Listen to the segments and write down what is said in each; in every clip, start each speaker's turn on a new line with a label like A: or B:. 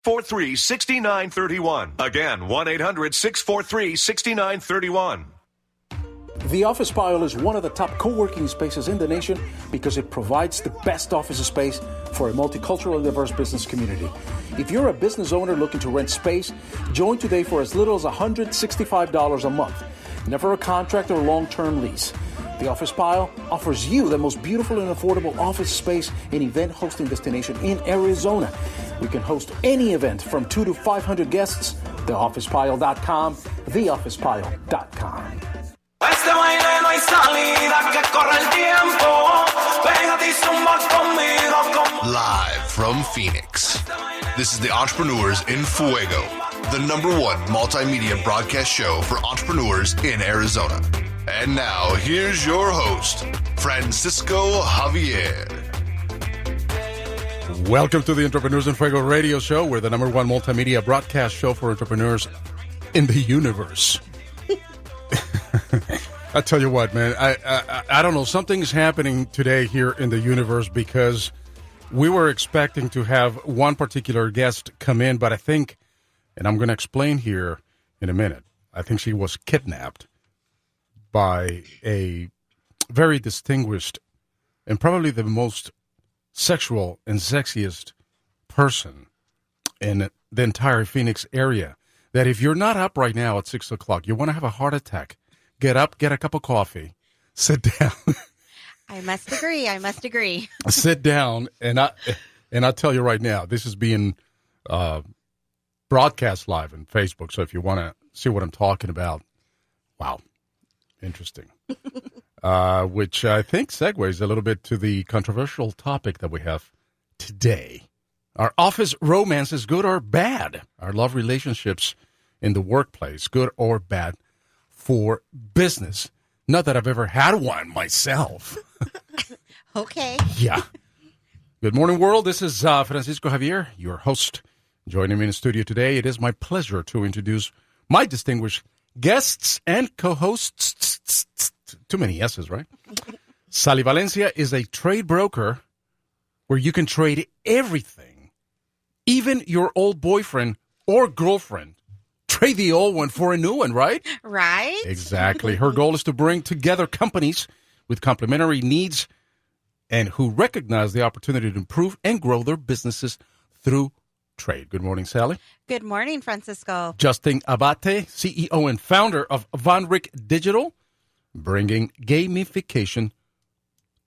A: 6931. Again, 1-800-643-6931.
B: The Office Pile is one of the top co-working spaces in the nation because it provides the best office space for a multicultural and diverse business community. If you're a business owner looking to rent space, join today for as little as $165 a month. Never a contract or long-term lease. The Office Pile offers you the most beautiful and affordable office space and event hosting destination in Arizona. We can host any event from 2 to 500 guests. TheOfficePile.com, TheOfficePile.com.
C: Este baile no hay salida, que corre el tiempo. Pégate y zumba conmigo.
D: Live from Phoenix, this is the Entrepreneurs in Fuego, the #1 multimedia broadcast show for entrepreneurs in Arizona. And now, here's your host, Francisco Javier.
E: Welcome to the Entrepreneurs in Fuego radio show. We're the #1 multimedia broadcast show for entrepreneurs in the universe. I tell you what, man, I don't know. Something's happening today here in the universe because we were expecting to have one particular guest come in, but I think, and I'm going to explain here in a minute, I think she was kidnapped by a very distinguished and probably the most sexual and sexiest person in the entire Phoenix area. That if you're not up right now at 6 o'clock, you want to have a heart attack, get up, get a cup of coffee, sit down.
F: I must agree.
E: Sit down, and I'll tell you right now, this is being broadcast live on Facebook, so if you want to see what I'm talking about, wow, interesting. Which I think segues a little bit to the controversial topic that we have today. Our office romance is good or bad? Our love relationships in the workplace, good or bad for business? Not that I've ever had one myself.
F: Okay.
E: Yeah. Good morning, world. This is Francisco Javier, your host. Joining me in the studio today, it is my pleasure to introduce my distinguished guests and co-hosts. Too many S's, right? Sally Valencia is a trade broker where you can trade everything, even your old boyfriend or girlfriend. Trade the old one for a new one, right?
F: Right.
E: Exactly. Her goal is to bring together companies with complementary needs and who recognize the opportunity to improve and grow their businesses through trade. Good morning, Sally.
F: Good morning, Francisco.
E: Justin Abbate, CEO and founder of VonRick Digital, bringing gamification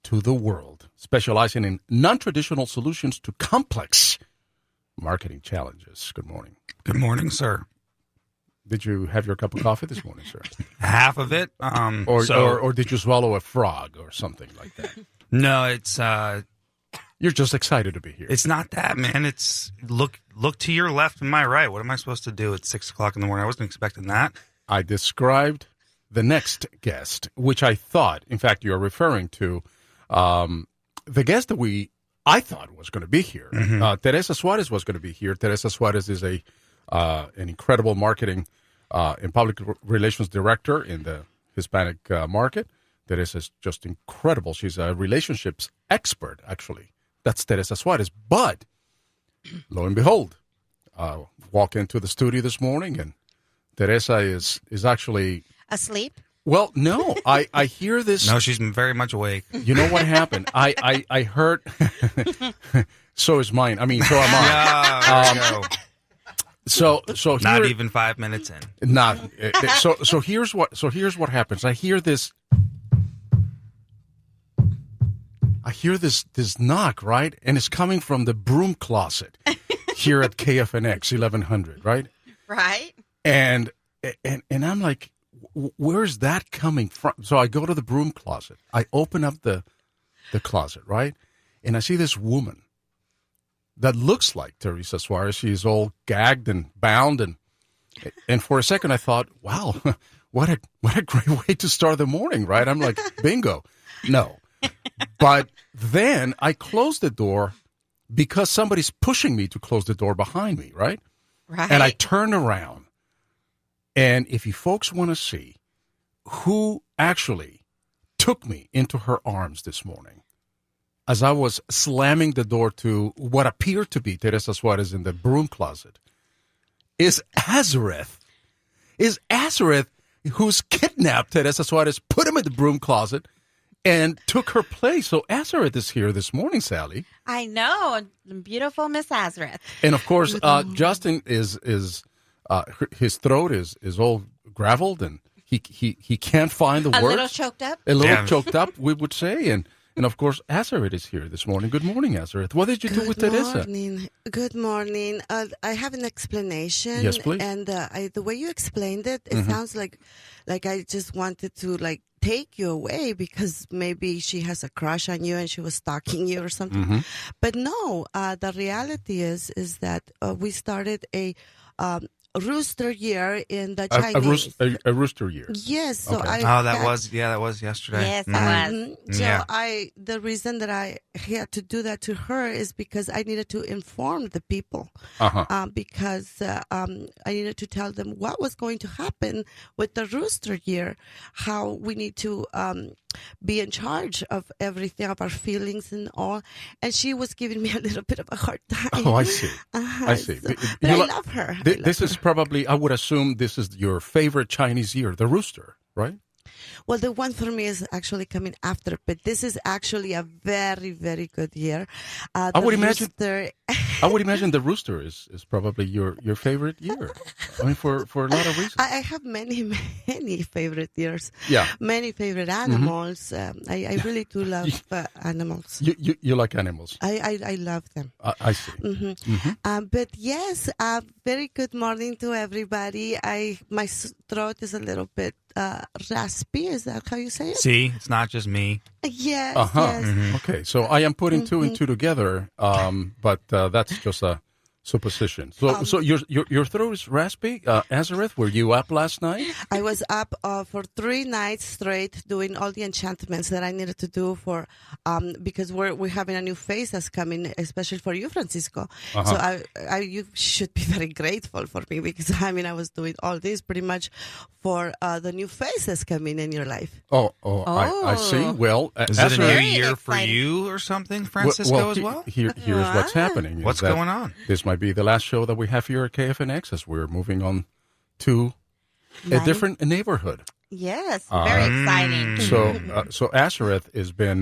E: to the world, specializing in non-traditional solutions to complex marketing challenges. Good morning.
G: Good morning, sir.
E: Did you have your cup of coffee this morning, sir?
G: Half of it.
E: Or did you swallow a frog or something like that?
G: No, it's
E: You're just excited to be here.
G: it's not that, man. It's look to your left and my right. What am I supposed to do at 6 o'clock in the morning? I wasn't expecting that.
E: I described the next guest, which I thought, in fact, you're referring to the guest that I thought was going to be here.
G: Mm-hmm.
E: Teresa Suarez was going to be here. Teresa Suarez is an incredible marketing and public relations director in the Hispanic market. Teresa is just incredible. She's a relationships expert, actually. That's Teresa Suarez. But lo and behold, walk into the studio this morning, and Teresa is actually
F: Asleep?
E: Well, no. I hear this.
G: No, she's very much awake.
E: You know what happened? I heard. So is mine. I mean, so am I.
G: There you go.
E: So
G: Not even 5 minutes in.
E: Not so here's what happens. I hear this knock, right? And it's coming from the broom closet here at KFNX 1100, right?
F: Right.
E: And I'm like, where's that coming from? So I go to the broom closet. I open up the closet, right? And I see this woman that looks like Teresa Suarez. She's all gagged and bound, and for a second I thought, wow, what a great way to start the morning, right? I'm like, bingo. No. But then I closed the door because somebody's pushing me to close the door behind me, right?
F: Right.
E: And I turn around, and if you folks want to see who actually took me into her arms this morning, as I was slamming the door to what appeared to be Teresa Suarez in the broom closet, is Azereth. Is Azereth, who's kidnapped Teresa Suarez, put him in the broom closet, and took her place. So Azereth is here this morning, Sally.
F: I know. Beautiful Miss Azereth.
E: And of course, Justin is his throat is all graveled, and he can't find the words.
F: A little choked up.
E: A little choked up, we would say, and of course, Azereth is here this morning. Good morning, Azereth. What did you do with Teresa?
H: Good morning. I have an explanation.
E: Yes, please.
H: And the way you explained it, it sounds like I just wanted to take you away because maybe she has a crush on you and she was stalking you or something. But no, the reality is that we started a rooster year in the Chinese.
E: A rooster year.
H: Yes. So
E: Okay.
G: That was yesterday.
F: Yes, that was.
H: So the reason that I had to do that to her is because I needed to inform the people, because I needed to tell them what was going to happen with the rooster year, how we need to be in charge of everything, of our feelings and all. And she was giving me a little bit of a hard time.
E: Oh, I see. I see.
H: But I love her.
E: This is probably, I would assume, this is your favorite Chinese year, the rooster, right?
H: Well, the one for me is actually coming after, but this is actually a very, very good year.
E: I would imagine the rooster is probably your favorite year. I mean, for a lot of reasons.
H: I have many favorite years.
E: Yeah.
H: Many favorite animals. I really do love animals.
E: You like animals?
H: I love them.
E: I see.
H: But yes, very good morning to everybody. My throat is a little bit raspy. Is that how you say it?
G: See, it's not just me.
H: Yes.
E: Uh-huh.
H: Yes.
E: Okay, so I am putting two and two together, but that's just a supposition. So your throat is raspy, Azereth. Were you up last night?
H: I was up for 3 nights straight doing all the enchantments that I needed to do for because we're having a new phase that's coming, especially for you, Francisco. So you should be very grateful for me because I was doing all this pretty much for the new phase that's coming in your life.
E: I see. Well,
G: Is it a new
F: Very
G: year for
F: exciting.
G: you or something, Francisco, as well?
E: Here's what's happening.
G: What's going on?
E: This might be the last show that we have here at KFNX as we're moving on to a different neighborhood.
F: Yes, very exciting.
E: So Azereth has been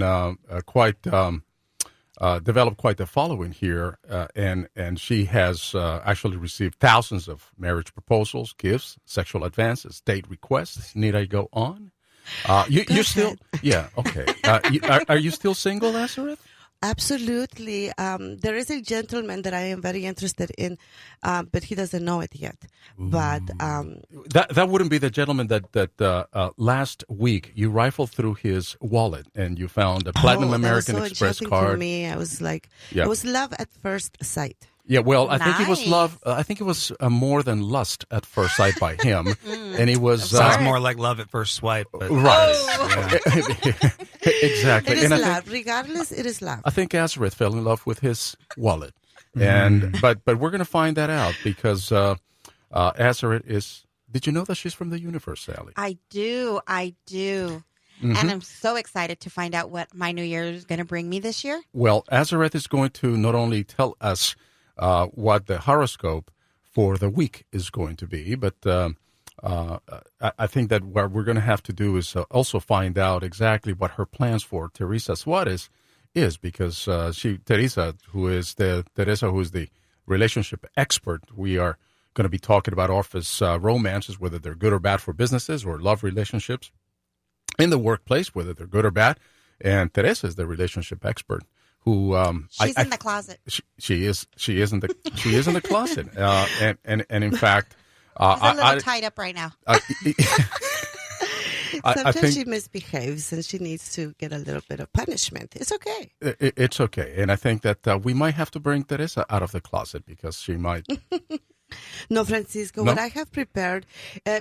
E: developed quite the following here, and she has actually received thousands of marriage proposals, gifts, sexual advances, date requests. Need I go on? You still, yeah, okay. Are you still single, Azereth?
H: Absolutely. There is a gentleman that I am very interested in, but he doesn't know it yet. But
E: that wouldn't be the gentleman that last week you rifled through his wallet and you found a Platinum American
H: that was so
E: Express
H: enchanting
E: card.
H: for me. I was like, it was love at first sight.
E: Yeah, well, I think it was
F: Nice.
E: love. I think it was more than lust at first sight by him, and he was
G: Sounds more like love at first swipe. But
E: right. Exactly.
H: It is
E: And I
H: love.
E: think,
H: Regardless, it is love.
E: I think Azereth fell in love with his wallet, and but we're going to find that out because Azereth is. Did you know that she's from the universe, Sally?
F: I do. And I'm so excited to find out what my new year is going to bring me this year.
E: Well, Azereth is going to not only tell us what the horoscope for the week is going to be, but I think that what we're going to have to do is also find out exactly what her plans for Teresa Suarez is, because Teresa, who is the relationship expert, we are going to be talking about office romances, whether they're good or bad for businesses, or love relationships in the workplace, whether they're good or bad. And Teresa is the relationship expert who
F: She's in the closet.
E: She is in the closet, and in fact,
F: She's a little tied up right now.
H: Sometimes she misbehaves and she needs to get a little bit of punishment. It's okay.
E: It's okay, and I think that we might have to bring Teresa out of the closet because she might.
H: No, Francisco,
E: No?
H: what I have prepared,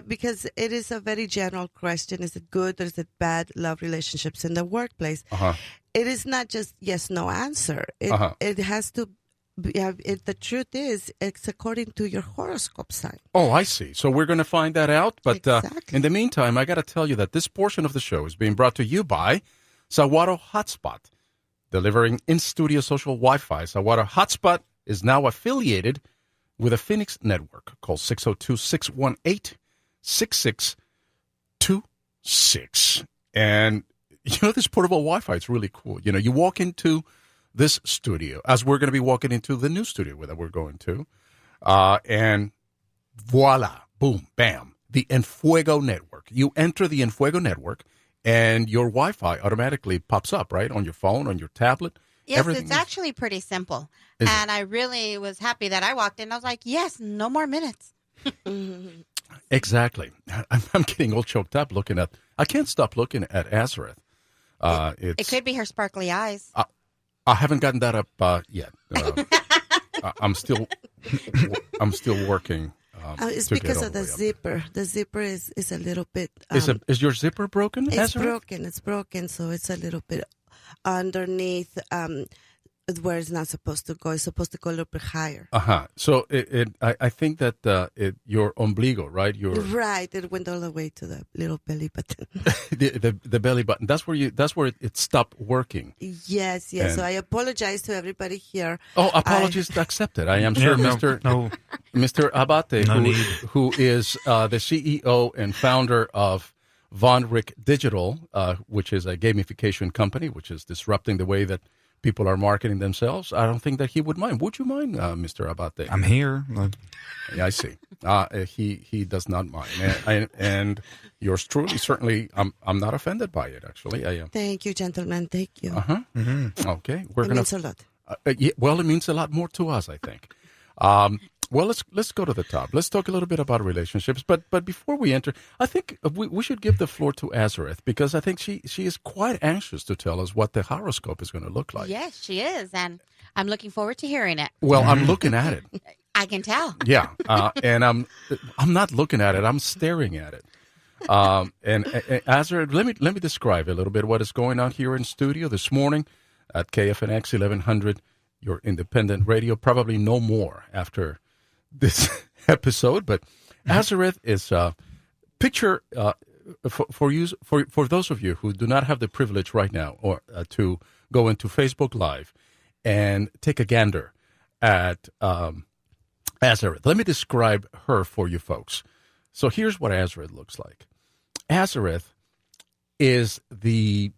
H: because it is a very general question, is it good or is it bad love relationships in the workplace? It is not just yes, no answer. It has to be, the truth is, it's according to your horoscope sign.
E: Oh, I see. So we're going to find that out. But
H: Exactly.
E: in the meantime, I got to tell you that this portion of the show is being brought to you by Saguaro Hotspot. delivering in-studio social Wi-Fi. Zaguara Hotspot is now affiliated with a Phoenix network. Call 602-618-6626. And, this portable Wi-Fi is really cool. You walk into this studio, as we're going to be walking into the new studio that we're going to, and voila, boom, bam, the Enfuego network. You enter the Enfuego network, and your Wi-Fi automatically pops up, right, on your phone, on your tablet.
F: Yes, it's actually pretty simple. And I really was happy that I walked in. I was like, yes, no more minutes.
E: Exactly. I'm getting all choked up looking at, I can't stop looking at Azereth.
F: It could be her sparkly eyes.
E: I haven't gotten that up yet. I'm still working.
H: It's because of the zipper. The zipper is a little bit.
E: Is your zipper broken?
H: It's
E: Azereth?
H: broken. It's broken, so it's a little bit underneath where it's not supposed to go. It's supposed to go a little bit higher.
E: So I think that your ombligo, right?
H: Right. It went all the way to the little belly button.
E: the belly button. That's where it stopped working.
H: Yes. And so I apologize to everybody here.
E: Oh, apologies accepted. I am sure, Mr. Abbate, who is the CEO and founder of VonRick Digital, which is a gamification company, which is disrupting the way that people are marketing themselves. I don't think that he would mind. Would you mind, Mr. Abbate?
G: I'm here.
E: Yeah, I see. He does not mind. And yours truly, certainly, I'm not offended by it, actually. I am.
H: Thank you, gentlemen. Thank you.
E: Okay.
H: It means a lot.
E: Well, it means a lot more to us, I think. Well, let's go to the top. Let's talk a little bit about relationships. But before we enter, I think we should give the floor to Azereth, because I think she is quite anxious to tell us what the horoscope is going to look like.
F: Yes, she is, and I'm looking forward to hearing it.
E: Well, I'm looking at it.
F: I can tell.
E: Yeah, and I'm not looking at it. I'm staring at it. And Azereth, let me describe a little bit what is going on here in studio this morning at KFNX 1100, your independent radio. Probably no more after this episode, but Azereth is picture for those of you who do not have the privilege right now or to go into Facebook Live and take a gander at Azereth. Let me describe her for you folks. So here's what Azereth looks like. Azereth is the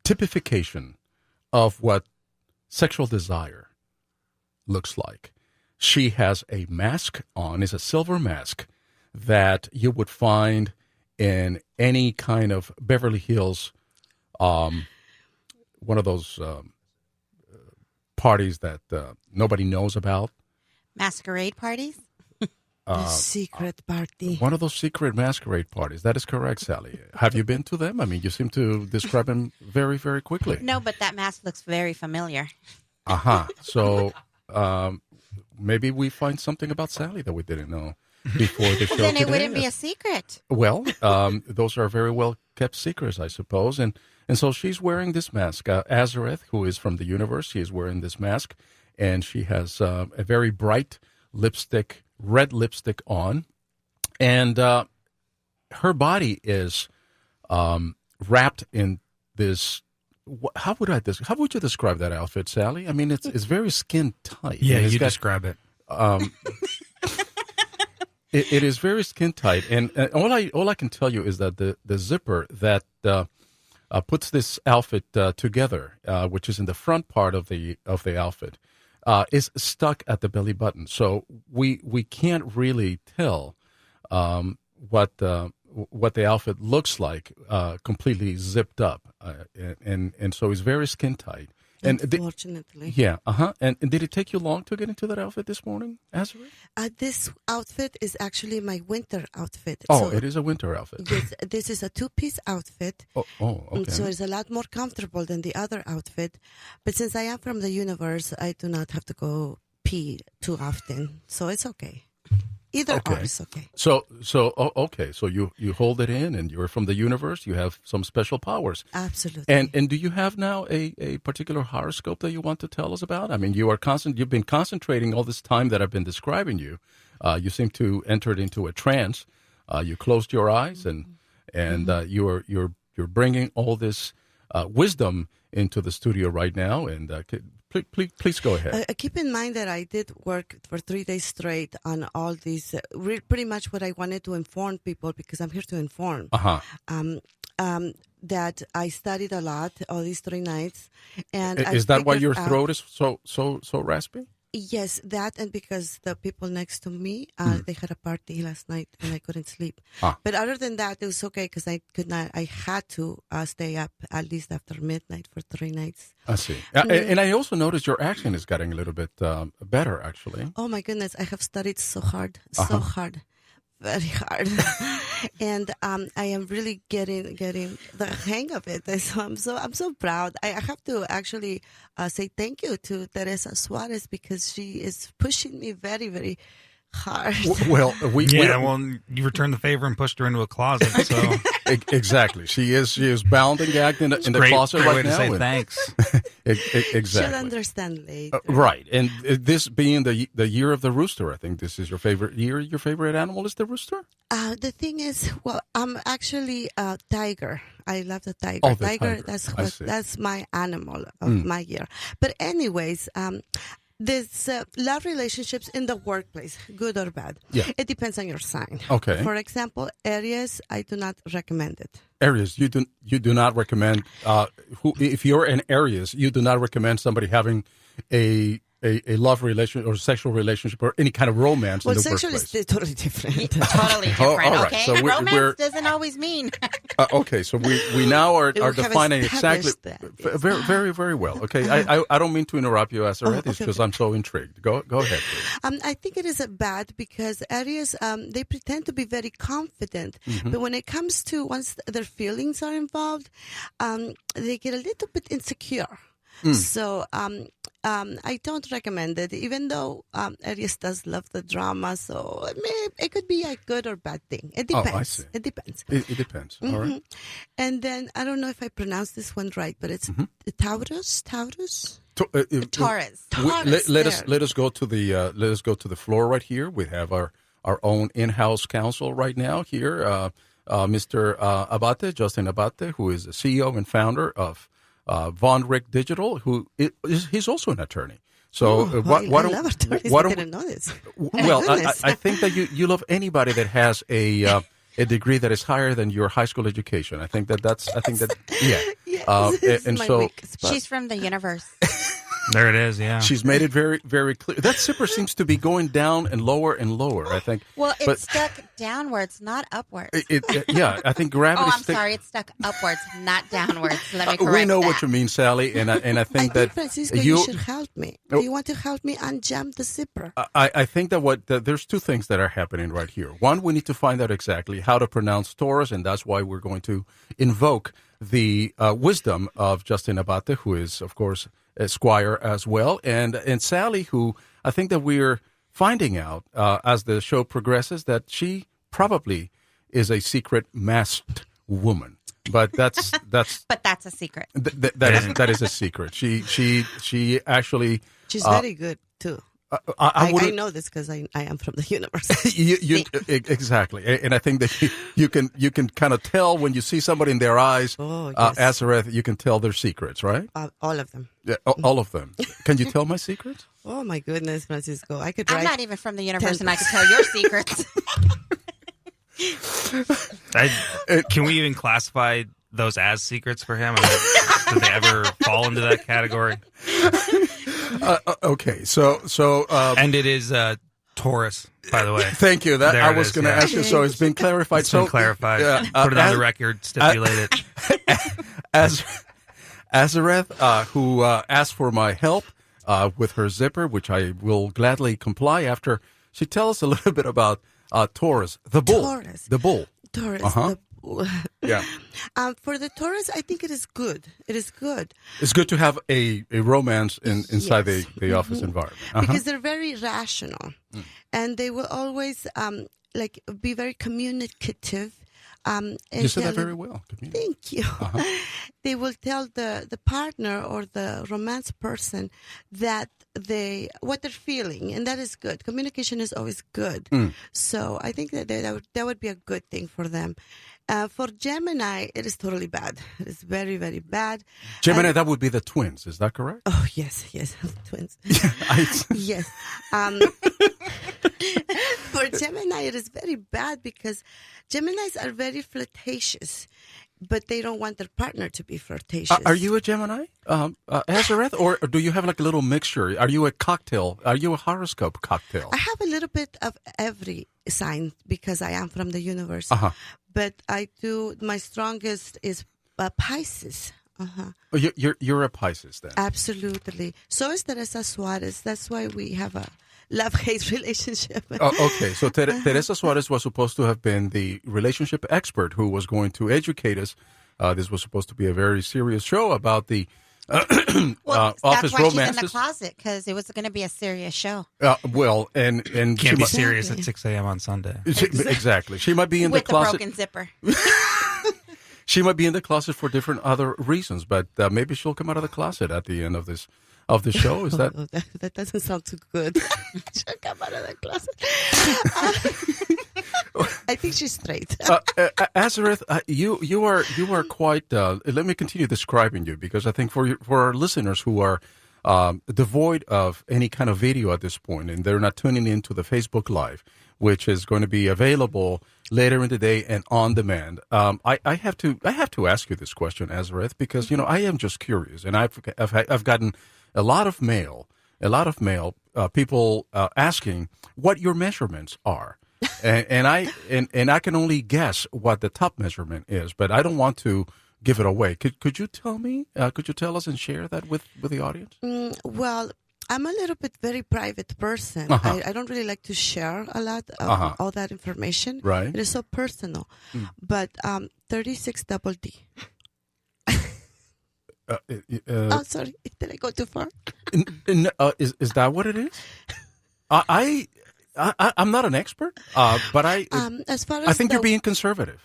E: typification of what sexual desire looks like. She has a mask on. It's a silver mask that you would find in any kind of Beverly Hills, one of those parties that nobody knows about.
F: Masquerade parties?
H: The secret party.
E: One of those secret masquerade parties. That is correct, Sally. Have you been to them? I mean, you seem to describe them very, very quickly.
F: No, but that mask looks very familiar.
E: So maybe we find something about Sally that we didn't know before the show
F: Then
E: today.
F: it wouldn't be a secret.
E: Well, those are very well kept secrets, I suppose. And so she's wearing this mask. Azereth, who is from the universe, she is wearing this mask. And she has a very bright lipstick, red lipstick on. And her body is wrapped in this. How would you describe that outfit, Sally? I mean, it's very skin tight.
G: Yeah, you describe it.
E: It is very skin tight, and all I can tell you is that the zipper that puts this outfit together, which is in the front part of the outfit, is stuck at the belly button. So we can't really tell what the outfit looks like completely zipped up, and so it's very skin tight. And
H: unfortunately,
E: And did it take you long to get into that outfit this morning, Azereth?
H: This outfit is actually my winter outfit.
E: Oh, it is a winter outfit.
H: Yes, this is a two-piece outfit.
E: Oh, okay.
H: So it's a lot more comfortable than the other outfit. But since I am from the universe, I do not have to go pee too often, so it's okay. Either or is okay.
E: So you hold it in, and you're from the universe. You have some special powers.
H: Absolutely.
E: And do you have now a particular horoscope that you want to tell us about? I mean, you've been concentrating all this time that I've been describing you. You seem to entered into a trance. You closed your eyes, and you're bringing all this wisdom into the studio right now, and please go ahead.
H: Keep in mind that I did work for 3 days straight on all these, pretty much what I wanted to inform people, because I'm here to inform. That I studied a lot all these 3 nights, and
E: is that why your throat is so raspy?
H: Yes, that, and because the people next to me, they had a party last night and I couldn't sleep. But other than that, it was okay because I had to stay up at least after midnight for 3 nights.
E: I see. And I also noticed your accent is getting a little bit better, actually.
H: Oh my goodness, I have studied so hard, very hard. And I am really getting the hang of it. So I'm so proud. I have to actually say thank you to Teresa Suarez, because she is pushing me very, very hard.
E: Well,
G: you returned the favor and pushed her into a closet. So
E: exactly, she is bound and gagged in the closet right
G: way
E: now.
G: To say thanks.
E: Exactly.
H: She'll understand later.
E: Right, and this being the year of the rooster, I think this is your favorite year. Your favorite animal is the rooster.
H: The thing is, well, I'm actually a tiger. I love the tiger.
E: Oh, the tiger.
H: That's my animal of my year. But anyways, there's love relationships in the workplace, good or bad.
E: Yeah.
H: It depends on your sign.
E: Okay.
H: For example, Aries, I do not recommend it.
E: Aries, you do not recommend. If you're in Aries, you do not recommend somebody having a love relationship or sexual relationship or any kind of romance in the
H: sexual
E: workplace.
H: is totally different.
F: Totally different.
E: all right.
F: Okay,
E: So
F: romance doesn't always mean.
E: Okay, so we now are defining exactly very, very, very well. Okay, I don't mean to interrupt you, Azereth, because I'm so intrigued. Go ahead, please.
H: I think it is bad because Aries, they pretend to be very confident, but when it comes to once their feelings are involved, they get a little bit insecure. So I don't recommend it, even though Aries does love the drama. So it could be a good or bad thing. It depends.
E: Oh, I see.
H: It depends.
E: It depends. All right.
H: And then I don't know if I pronounced this one right, but it's Taurus.
F: Taurus.
E: Let us go to the floor right here. We have our own in-house counsel right now here, Mr. Abbate, Justin Abbate, who is the CEO and founder of VonRick Digital, he's also an attorney. So
H: I love attorneys. I didn't know this.
E: Well, I think that you love anybody that has a degree that is higher than your high school education. I think that yeah.
H: Yes,
E: and
H: my
E: so
H: weak spot.
F: She's from the universe.
G: There it is, yeah.
E: She's made it very, very clear. That zipper seems to be going down and lower, I think.
F: Well, it's stuck downwards, not upwards.
E: Yeah, I think gravity.
F: I'm sorry, it's stuck upwards, not downwards. Let me correct
E: we know
F: that.
E: what you mean, Sally, and I think that
H: Francisco, you should help me. Do you want to help me unjam the zipper?
E: I think that there's 2 things that are happening right here. One, we need to find out exactly how to pronounce Taurus, and that's why we're going to invoke the wisdom of Justin Abbate, who is, of course, Esquire as well, and Sally, who I think that we're finding out as the show progresses that she probably is a secret masked woman. But that's
F: but that's a secret.
E: That is a secret. She actually
H: she's very good too. I know this because I am from the universe.
E: Exactly, and I think that you can kind of tell when you see somebody in their eyes.
H: Oh, yes.
E: Azereth, you can tell their secrets, right?
H: All of them.
E: Yeah, all of them. Can you tell my secrets?
H: Oh my goodness, Francisco! I could.
F: I'm not even from the universe, and I could tell your secrets.
G: Can we even classify those as secrets for him? Did they ever fall into that category?
E: Okay, so
G: and it is Taurus, by the way.
E: Thank you. That
G: there
E: I was going to ask you. So it's been clarified.
G: It's been clarified. Put it on the record. Stipulate it.
E: Azereth, who asked for my help with her zipper, which I will gladly comply after she tells us a little bit about Taurus, the bull.
H: Taurus.
E: The bull.
H: Taurus.
E: Uh-huh. Yeah.
H: For the Taurus, I think it is good. It is good.
E: It's good to have a romance inside the office environment.
H: Because they're very rational. And they will always be very communicative. And
E: You said that
H: tell
E: very well.
H: Thank you. They will tell the partner or the romance person that what they're feeling, and that is good. Communication is always good. So I think that would be a good thing for them. For Gemini, it is totally bad. It is very, very bad.
E: Gemini, that would be the twins. Is that correct?
H: Oh, yes, twins. Yes. For Gemini, it is very bad because Geminis are very flirtatious, but they don't want their partner to be flirtatious.
E: Are you a Gemini, Azereth, or do you have like a little mixture? Are you a cocktail? Are you a horoscope cocktail?
H: I have a little bit of every sign because I am from the universe. But my strongest is Pisces.
E: Oh, you're a Pisces then?
H: Absolutely. So is Teresa Suarez. That's why we have a love-hate relationship.
E: Okay, so Teresa Suarez was supposed to have been the relationship expert who was going to educate us. This was supposed to be a very serious show about the office
F: that's why
E: romances.
F: She's in the closet, because it was going to be a serious show.
E: And
G: Can't be serious at 6 a.m. on Sunday.
E: Exactly. She might be in
F: with
E: the closet.
F: Broken zipper.
E: She might be in the closet for different other reasons, but maybe she'll come out of the closet at the end of the show. Is that?
H: That doesn't sound too good. She'll come out of the closet. I think she's straight.
E: Azereth, you are quite. Let me continue describing you, because I think for our listeners who are devoid of any kind of video at this point, and they're not tuning into the Facebook Live, which is going to be available later in the day and on demand. I have to ask you this question, Azereth, because I am just curious, and I've gotten a lot of mail, people asking what your measurements are. and I can only guess what the top measurement is, but I don't want to give it away. Could you tell me? Could you tell us and share that with the audience?
H: Well, I'm a little bit very private person. I don't really like to share a lot of all that information.
E: Right.
H: It is so personal. But 36 double D. Oh, sorry. Did I go too far?
E: Is that what it is? I'm not an expert, but
H: as far as
E: I think you're being conservative.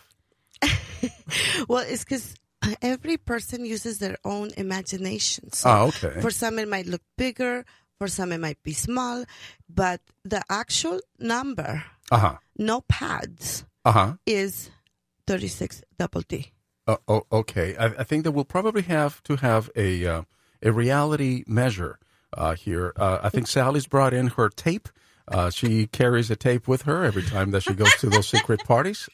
H: Well, it's because every person uses their own imagination. So
E: okay.
H: For some, it might look bigger. For some, it might be small. But the actual number, no pads, is 36 double D.
E: Okay. I think that we'll probably have to have a reality measure here. I think Sally's brought in her tape. She carries a tape with her every time that she goes to those secret parties.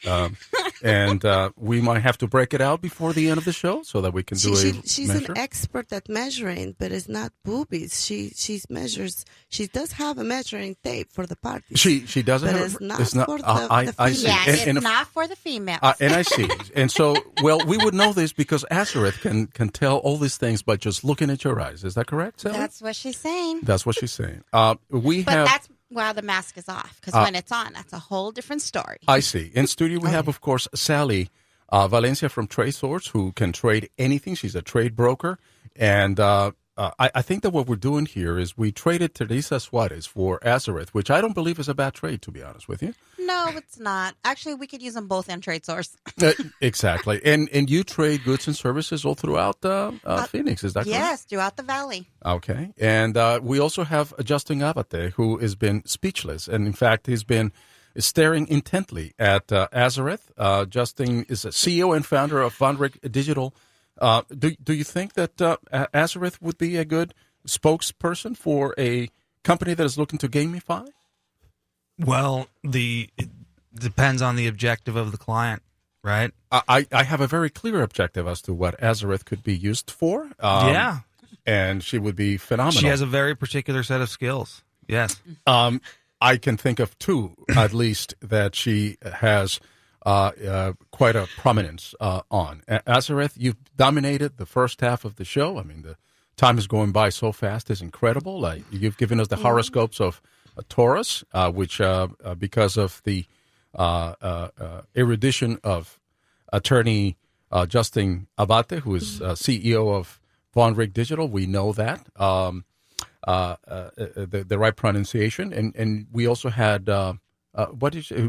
E: And we might have to break it out before the end of the show so that we can do
H: She's
E: measure.
H: an expert at measuring, but it's not boobies. She measures. She does have a measuring tape for the party.
E: She doesn't
H: but
E: have
H: it's not for the
E: I see.
F: Yes,
E: And
F: it's not for the females.
E: and I see. And so, well, we would know this because Azereth can tell all these things by just looking at your eyes. Is that correct, Sally?
F: That's what she's saying.
E: That's what she's saying.
F: But that's while the mask is off, because when it's on, that's a whole different story.
E: I see. In studio, we have, of course, Sally Valencia from Trade Source, who can trade anything. She's a trade broker. And I think that what we're doing here is we traded Teresa Suarez for Azereth, which I don't believe is a bad trade, to be honest with you.
F: No, it's not. Actually, we could use them both in Trade Source.
E: Exactly. And you trade goods and services all throughout Phoenix, is that correct?
F: Yes, throughout the valley.
E: Okay. And we also have Justin Abbate, who has been speechless. And, in fact, he's been staring intently at Azereth. Justin is a CEO and founder of VonRick Digital. Do you think that Azereth would be a good spokesperson for a company that is looking to gamify?
G: Well, it depends on the objective of the client, right?
E: I have a very clear objective as to what Azereth could be used for.
G: Yeah.
E: And she would be phenomenal.
G: She has a very particular set of skills. Yes.
E: I can think of two, at least, that she has quite a prominence on. Azereth, you've dominated the first half of the show. I mean, the time is going by so fast. It's incredible. You've given us the horoscopes of Taurus, which, because of the erudition of attorney Justin Abbate, who is CEO of VonRick Digital, we know that. The right pronunciation. And we also had,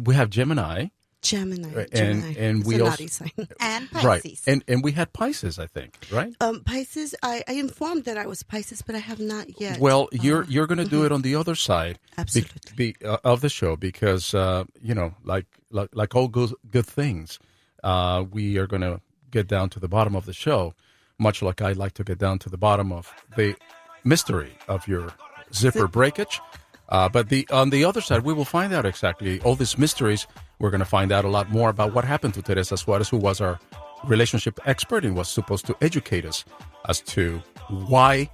E: we have Gemini.
H: Gemini.
E: And we
H: it's a
E: also
H: naughty sign.
F: And
E: right,
F: Pisces.
E: and we had Pisces, I think, right?
H: Pisces. I informed that I was Pisces, but I have not yet.
E: Well, you're going to do it on the other side,
H: Absolutely.
E: of the show because like all good things, we are going to get down to the bottom of the show, much like I like to get down to the bottom of the mystery of your zipper breakage. But on the other side, we will find out exactly all these mysteries. We're going to find out a lot more about what happened to Teresa Suarez, who was our relationship expert and was supposed to educate us as to why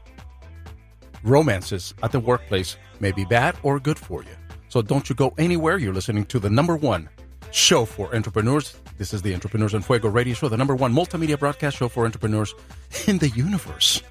E: romances at the workplace may be bad or good for you. So don't you go anywhere. You're listening to the number one show for entrepreneurs. This is the Entrepreneurs en Fuego radio show, the number one multimedia broadcast show for entrepreneurs in the universe.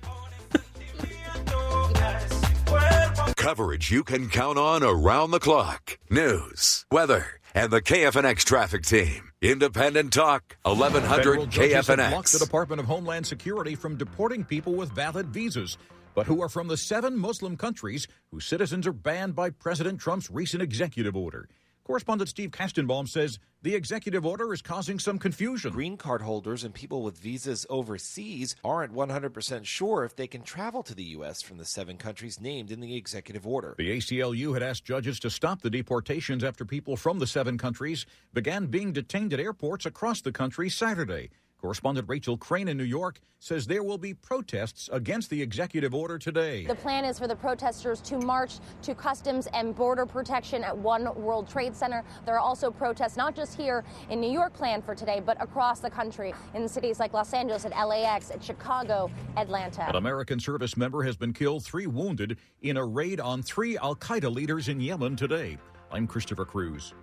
A: Coverage you can count on around the clock. News, weather, and the KFNX traffic team. Independent Talk, 1100
I: Federal judges have blocked the
A: KFNX.
I: Department of Homeland Security from deporting people with valid visas, but who are from the 7 Muslim countries whose citizens are banned by President Trump's recent executive order. Correspondent Steve Kastenbaum says the executive order is causing some confusion.
J: Green card holders and people with visas overseas aren't 100% sure if they can travel to the U.S. from the 7 countries named in the executive order.
I: The ACLU had asked judges to stop the deportations after people from the 7 countries began being detained at airports across the country Saturday. Correspondent Rachel Crane in New York says there will be protests against the executive order today.
K: The plan is for the protesters to march to Customs and Border Protection at One World Trade Center. There are also protests not just here in New York planned for today, but across the country in cities like Los Angeles, at LAX, at Chicago, Atlanta.
I: An American service member has been killed, 3 wounded in a raid on 3 al-Qaeda leaders in Yemen today. I'm Christopher Cruz.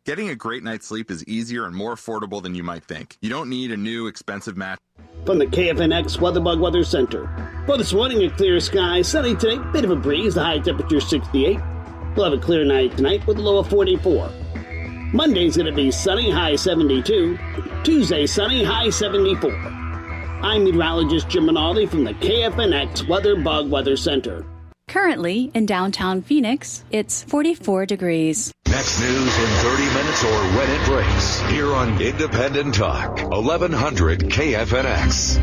L: Getting a great night's sleep is easier and more affordable than you might think. You don't need a new, expensive mattress.
M: From the KFNX WeatherBug Weather Center. For this morning, a clear sky, sunny today, bit of a breeze, the high temperature 68. We'll have a clear night tonight with a low of 44. Monday's going to be sunny, high 72. Tuesday, sunny, high 74. I'm meteorologist Jim Rinaldi from the KFNX WeatherBug Weather Center.
N: Currently, in downtown Phoenix, it's 44 degrees.
A: Next news in 30 minutes or when it breaks. Here on Independent Talk, 1100 KFNX.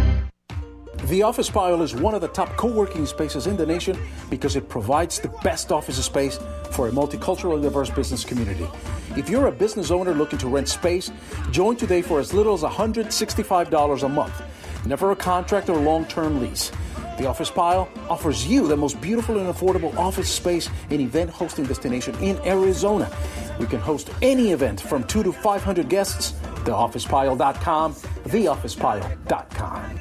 B: The Office Pile is one of the top co-working spaces in the nation because it provides the best office space for a multicultural and diverse business community. If you're a business owner looking to rent space, join today for as little as $165 a month. Never a contract or long-term lease. The Office Pile offers you the most beautiful and affordable office space and event hosting destination in Arizona. We can host any event from 2 to 500 guests. TheOfficePile.com, TheOfficePile.com.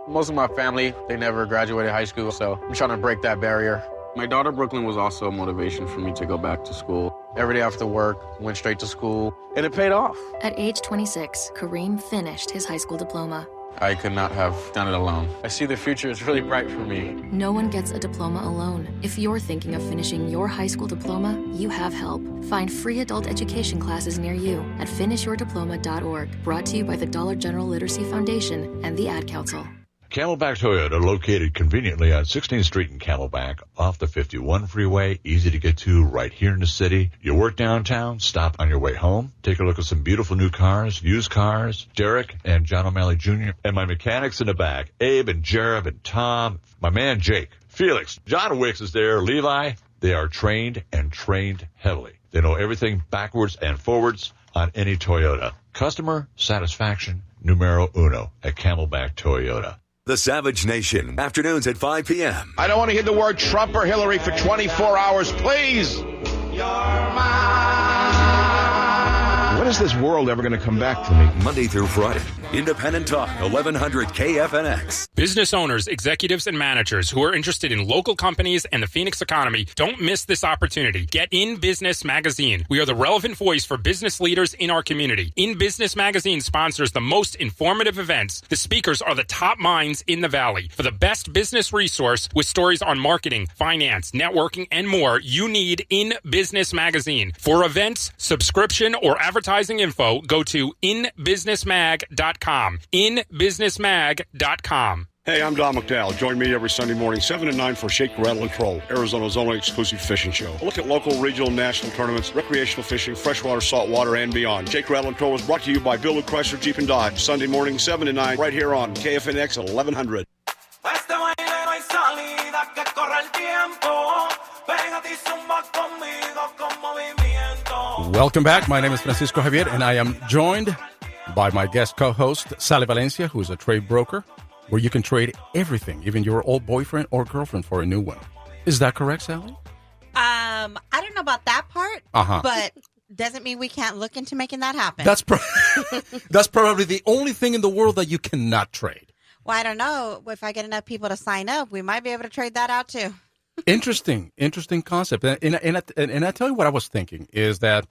O: Most of my family, they never graduated high school, so I'm trying to break that barrier. My daughter, Brooklyn, was also a motivation for me to go back to school. Every day after work, went straight to school, and it paid off.
P: At age 26, Kareem finished his high school diploma.
O: I could not have done it alone. I see the future is really bright for me.
P: No one gets a diploma alone. If you're thinking of finishing your high school diploma, you have help. Find free adult education classes near you at finishyourdiploma.org. Brought to you by the Dollar General Literacy Foundation and the Ad Council.
Q: Camelback Toyota, located conveniently on 16th Street in Camelback, off the 51 freeway, easy to get to right here in the city. You work downtown, stop on your way home, take a look at some beautiful new cars, used cars. Derek and John O'Malley Jr. and my mechanics in the back, Abe and Jereb and Tom, my man Jake, Felix, John Wicks is there, Levi. They are trained and trained heavily. They know everything backwards and forwards on any Toyota. Customer satisfaction, numero uno at Camelback Toyota.
A: The Savage Nation, afternoons at 5 p.m.
R: I don't want to hear the word Trump or Hillary for 24 hours, please. When is this world ever going to come back to me?
A: Monday through Friday. Independent Talk, 1100 KFNX.
S: Business owners, executives, and managers who are interested in local companies and the Phoenix economy, don't miss this opportunity. Get In Business Magazine. We are the relevant voice for business leaders in our community. In Business Magazine sponsors the most informative events. The speakers are the top minds in the Valley. For the best business resource with stories on marketing, finance, networking, and more, you need In Business Magazine. For events, subscription, or advertising info, go to inbusinessmag.com. Inbusinessmag.com.
T: Hey, I'm Don McDowell. Join me every Sunday morning, 7 to 9 for Shake, Rattle, and Troll, Arizona's only exclusive fishing show. A look at local, regional, national tournaments, recreational fishing, freshwater, saltwater, and beyond. Shake, Rattle, and Troll is brought to you by Bill Luke Chrysler Jeep and Dodge, Sunday morning, 7 to 9, right here on KFNX 1100.
E: Welcome back. My name is Francisco Javier, and I am joined by my guest co-host, Sally Valencia, who is a trade broker, where you can trade everything, even your old boyfriend or girlfriend, for a new one. Is that correct, Sally?
F: I don't know about that part, but doesn't mean we can't look into making that happen.
E: That's probably the only thing in the world that you cannot trade.
F: Well, I don't know. If I get enough people to sign up, we might be able to trade that out too. Interesting concept. And I tell you what I was thinking is that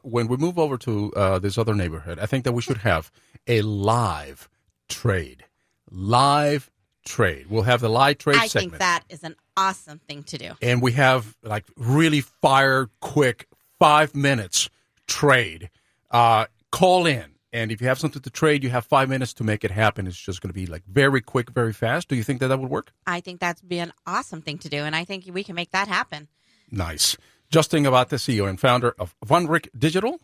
F: when we move over to this other neighborhood, I think that we should have a live trade. Live trade. We'll have the live trade segment. I think that is an awesome thing to do.
E: And we have like really fire quick 5 minutes trade. Call in. And if you have something to trade, you have 5 minutes to make it happen. It's just going to be like very quick, very fast. Do you think that would work?
F: I think that'd be an awesome thing to do. And I think we can make that happen.
E: Nice. Justin Abbate, CEO and founder of VonRick Digital.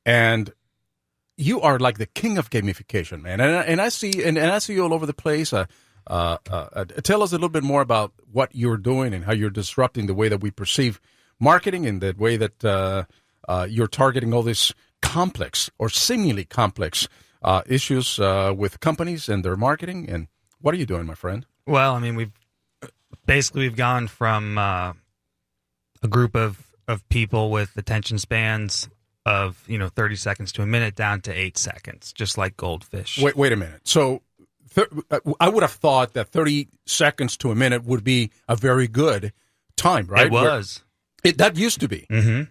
E: And you are like the king of gamification, man. And I see you all over the place. Tell us a little bit more about what you're doing and how you're disrupting the way that we perceive marketing and the way that you're targeting all these complex or seemingly complex issues with companies and their marketing. And what are you doing, my friend?
G: Well, I mean, we've gone from a group of people with attention spans of 30 seconds to a minute down to 8 seconds, just like goldfish.
E: Wait a minute. So I would have thought that 30 seconds to a minute would be a very good time, right?
G: It was.
E: That used to be. Mm-hmm.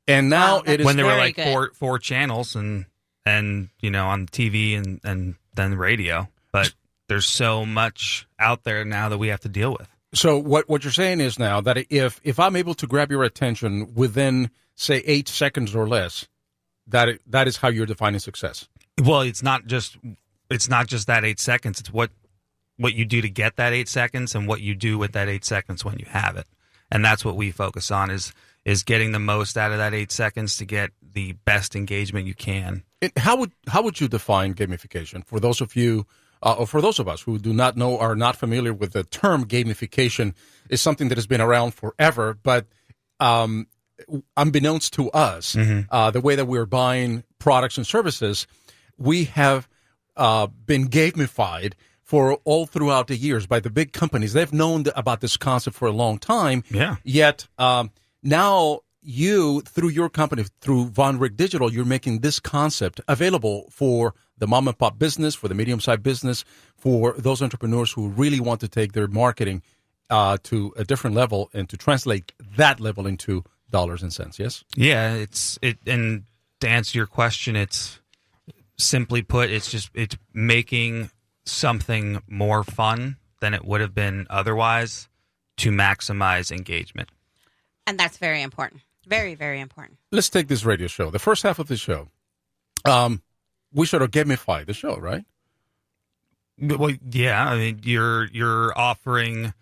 E: And now it is
G: when there were like four channels and on TV and then radio. But there's so much out there now that we have to deal with.
E: So what you're saying is now that if I'm able to grab your attention within, say, 8 seconds or less, that is how you're defining success.
G: Well, it's not just that 8 seconds. It's what you do to get that 8 seconds and what you do with that 8 seconds when you have it. And that's what we focus on is getting the most out of that 8 seconds to get the best engagement you can.
E: How would you define gamification for those of you? Or for those of us who do not know, are not familiar with the term gamification, is something that has been around forever, but unbeknownst to us, the way that we're buying products and services, we have been gamified for all throughout the years by the big companies. They've known about this concept for a long time.
G: Yeah.
E: Yet now you, through your company, through VonRick Digital, you're making this concept available for the mom and pop business, for the medium-sized business, for those entrepreneurs who really want to take their marketing to a different level and to translate that level into dollars and cents. Yes.
G: Yeah. And to answer your question, it's simply put, it's making something more fun than it would have been otherwise to maximize engagement.
F: And that's very important. Very, very important.
E: Let's take this radio show. The first half of the show, we should have gamified the show, right?
G: Well, yeah. I mean, you're offering,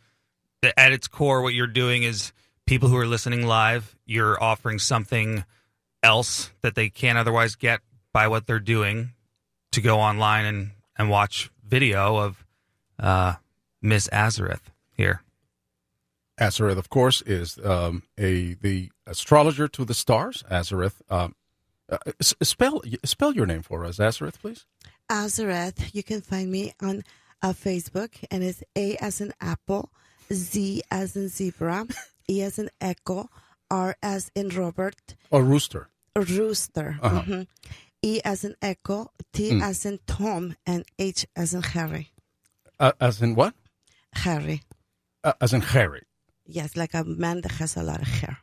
G: at its core, what you're doing is people who are listening live, you're offering something else that they can't otherwise get by what they're doing to go online and watch video of Miss Azereth here.
E: Azereth, of course, is the astrologer to the stars. Azereth, spell your name for us, Azereth, please.
H: Azereth. You can find me on Facebook, and it's A as in apple, Z as in zebra, E as in echo, R as in Robert.
E: Or rooster.
H: Rooster.
E: Uh-huh.
H: Mm-hmm. E as in echo, T as in Tom, and H as in Harry.
E: As in what?
H: Harry.
E: As in Harry.
H: Yes, like a man that has a lot of hair.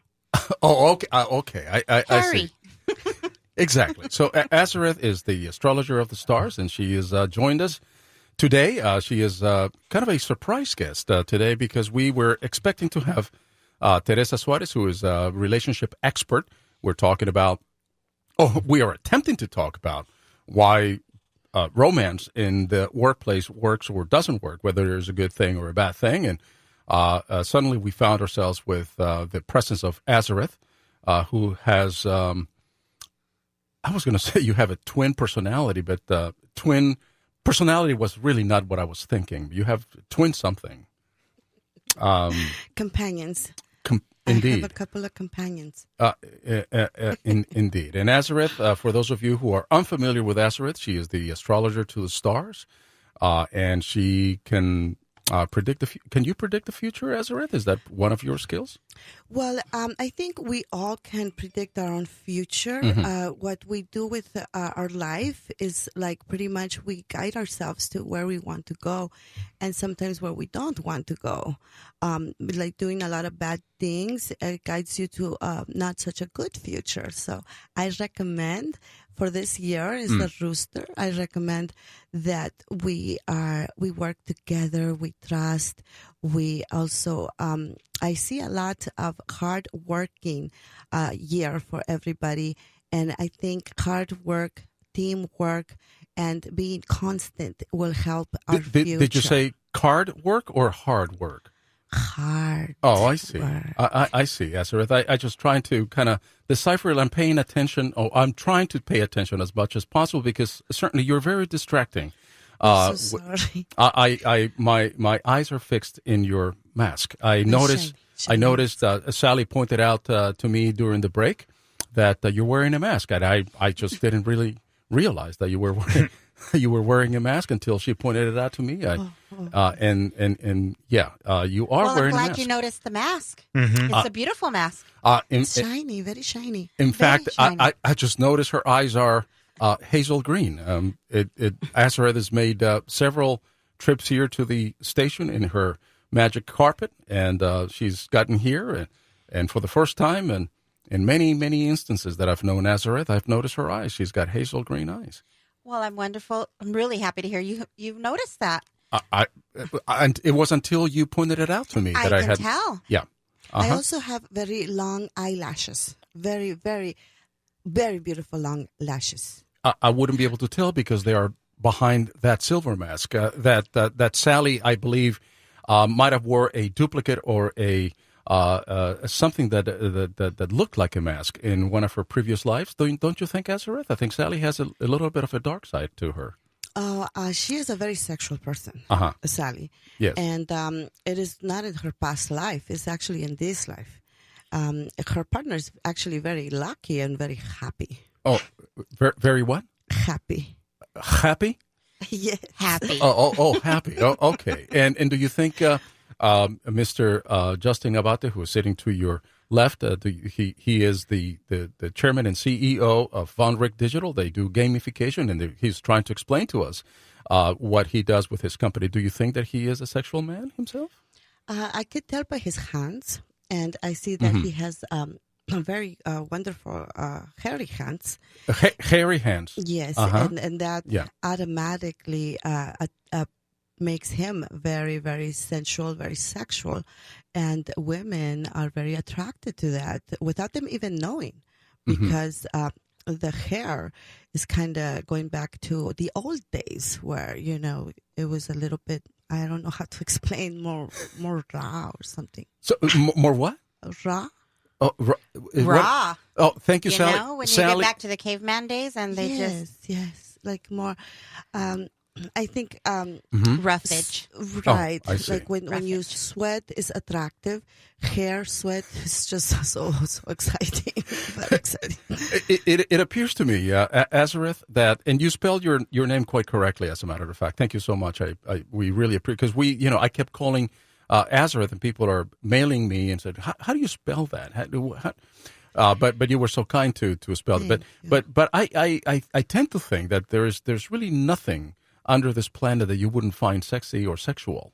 E: Oh, okay. Okay. I see.
F: Harry.
E: Exactly. So Azereth is the astrologer of the stars, and she has joined us today. She is kind of a surprise guest today because we were expecting to have Teresa Suarez, who is a relationship expert. We are attempting to talk about why romance in the workplace works or doesn't work, whether there's a good thing or a bad thing. And suddenly we found ourselves with the presence of Azereth, who has, I was going to say you have a twin personality, but twin personality was really not what I was thinking. You have twin something.
H: Companions.
E: Indeed.
H: I have a couple of companions.
E: Indeed. And Azereth, for those of you who are unfamiliar with Azereth, she is the astrologer to the stars, and she can predict Can you predict the future, Azereth? Is that one of your skills?
H: Well, I think we all can predict our own future. What we do with our life is like pretty much we guide ourselves to where we want to go, and sometimes where we don't want to go. Like doing a lot of bad things, it guides you to not such a good future. So I recommend for this year is the rooster. I recommend that we work together, we trust, we also I see a lot of hard working year for everybody, and I think hard work, teamwork, and being constant will help our future.
E: Did you say card work or hard work?
H: Hard.
E: Oh, I see.
H: Work.
E: I see, Azereth. I just trying to kind of decipher it. I'm paying attention. I'm trying to pay attention as much as possible because certainly you're very distracting.
H: I'm so sorry.
E: My eyes are fixed in your mask. I noticed Sally pointed out to me during the break that you're wearing a mask, and I just didn't really realize that you were wearing a mask until she pointed it out to me. You are wearing a mask.
F: I'm glad you noticed the mask.
E: Mm-hmm.
F: It's a beautiful mask.
H: It's shiny, very shiny.
E: In
F: very
E: fact,
F: shiny.
E: I just noticed her eyes are hazel green. Azereth has made several trips here to the station in her magic carpet, and she's gotten here, and for the first time, and in many, many instances that I've known Azereth, I've noticed her eyes. She's got hazel green eyes.
F: Well, I'm wonderful. I'm really happy to hear you've noticed that.
E: And it was until you pointed it out to me that I
F: can
E: had.
F: tell.
E: Yeah.
H: I also have very long eyelashes. Very, very, very beautiful long lashes.
E: I wouldn't be able to tell because they are behind that silver mask. That Sally, I believe, might have wore a duplicate or a something that looked like a mask in one of her previous lives. Don't you think, Azereth? I think Sally has a little bit of a dark side to her.
H: She is a very sexual person, Sally.
E: Yes.
H: And it is not in her past life. It's actually in this life. Her partner is actually very lucky and very happy.
E: Oh, very what?
H: Happy.
E: Happy?
H: Yes.
F: Happy.
E: Oh, happy. Oh, okay. And do you think Mr. Justin Abbate, who is sitting to your left, he is the chairman and CEO of VonRick Digital. They do gamification, and he's trying to explain to us what he does with his company. Do you think that he is a sexual man himself?
H: I could tell by his hands, and I see that he has very wonderful hairy hands.
E: Hairy hands.
H: Yes, and that automatically makes him very, very sensual, very sexual, and women are very attracted to that without them even knowing, because the hair is kind of going back to the old days where it was a little bit, I don't know how to explain, more raw or something.
E: So more what?
H: Raw.
E: Oh,
F: raw.
E: Oh, thank you, Sally.
F: When
E: Sally,
F: you get back to the caveman days, and they
H: yes, like more. I think
F: roughage,
H: right?
E: I see.
H: Like when you sweat is attractive. Hair sweat is just so exciting. Very exciting.
E: It appears to me, Azereth, that, and you spelled your name quite correctly, as a matter of fact. Thank you so much. We really appreciate, because I kept calling Azereth, and people are mailing me and said, "How do you spell that?" But you were so kind to spell it. But I tend to think that there's really nothing under this planet that you wouldn't find sexy or sexual.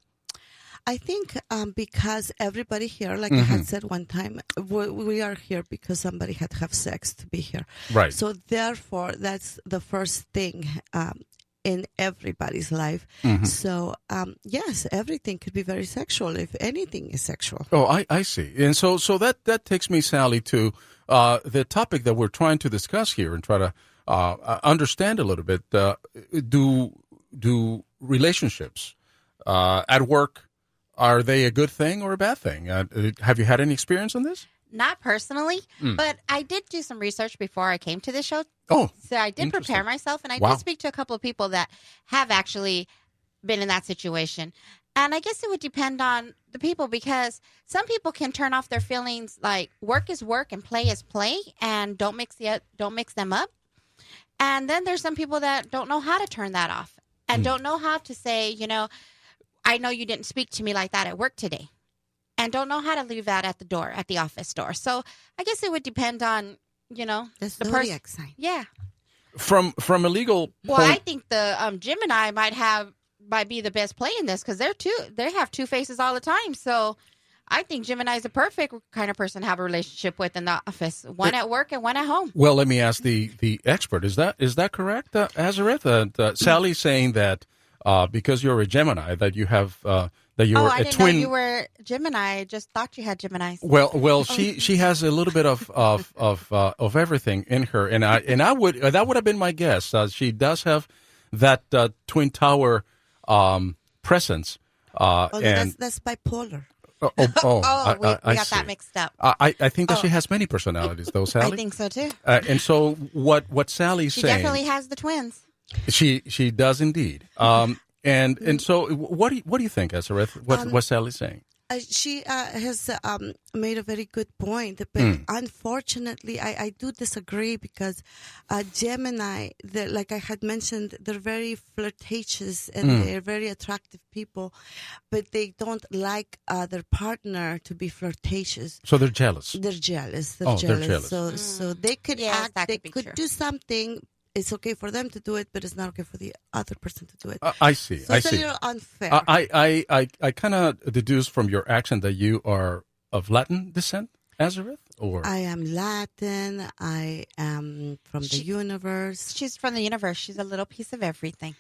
H: I think because everybody here, like I had said one time, we are here because somebody had to have sex to be here.
E: Right.
H: So therefore, that's the first thing in everybody's life. So yes, everything could be very sexual if anything is sexual.
E: Oh, I see. And so that takes me, Sally, to the topic that we're trying to discuss here and try to understand a little bit. Do relationships at work, are they a good thing or a bad thing? Have you had any experience on this?
F: Not personally, but I did do some research before I came to this show.
E: Oh,
F: so I did prepare myself, and I
E: Wow.
F: did speak to a couple of people that have actually been in that situation. And I guess it would depend on the people, because some people can turn off their feelings, like work is work and play is play, and don't mix them up. And then there's some people that don't know how to turn that off and don't know how to say, I know you didn't speak to me like that at work today, and don't know how to leave that at the door, at the office door. So I guess it would depend on, the
H: zodiac sign.
F: Yeah.
E: From a legal
F: Well,
E: point,
F: I think the Gemini might be the best play in this, because they have two faces all the time. So I think Gemini is the perfect kind of person to have a relationship with in the office. One at work and one at home.
E: well, let me ask the expert. Is that correct, Azereth? Sally's saying that because you're a Gemini, that you have that you're
F: I
E: a
F: didn't
E: twin.
F: know you were Gemini. I just thought you had Geminis.
E: Well, she has a little bit of everything in her, and I would that would have been my guess. She does have that twin tower presence. And
H: that's bipolar.
F: We got that mixed up.
E: I think that she has many personalities, though, Sally.
F: I think so too.
E: And so what Sally's
F: She
E: saying,
F: definitely has the twins.
E: she does indeed. And so what do you think, Azereth? What Sally's saying?
H: She has made a very good point, but unfortunately, I do disagree, because Gemini, like I had mentioned, they're very flirtatious and they're very attractive people, but they don't like their partner to be flirtatious.
E: So they're jealous.
H: They're jealous.
E: They're jealous.
H: So they could act, they could do something. It's okay for them to do it, but it's not okay for the other person to do it.
E: I see.
H: So it's a little unfair.
E: I kind of deduce from your accent that you are of Latin descent, Azereth? Or
H: I am Latin. I am from the universe.
F: She's from the universe. She's a little piece of everything.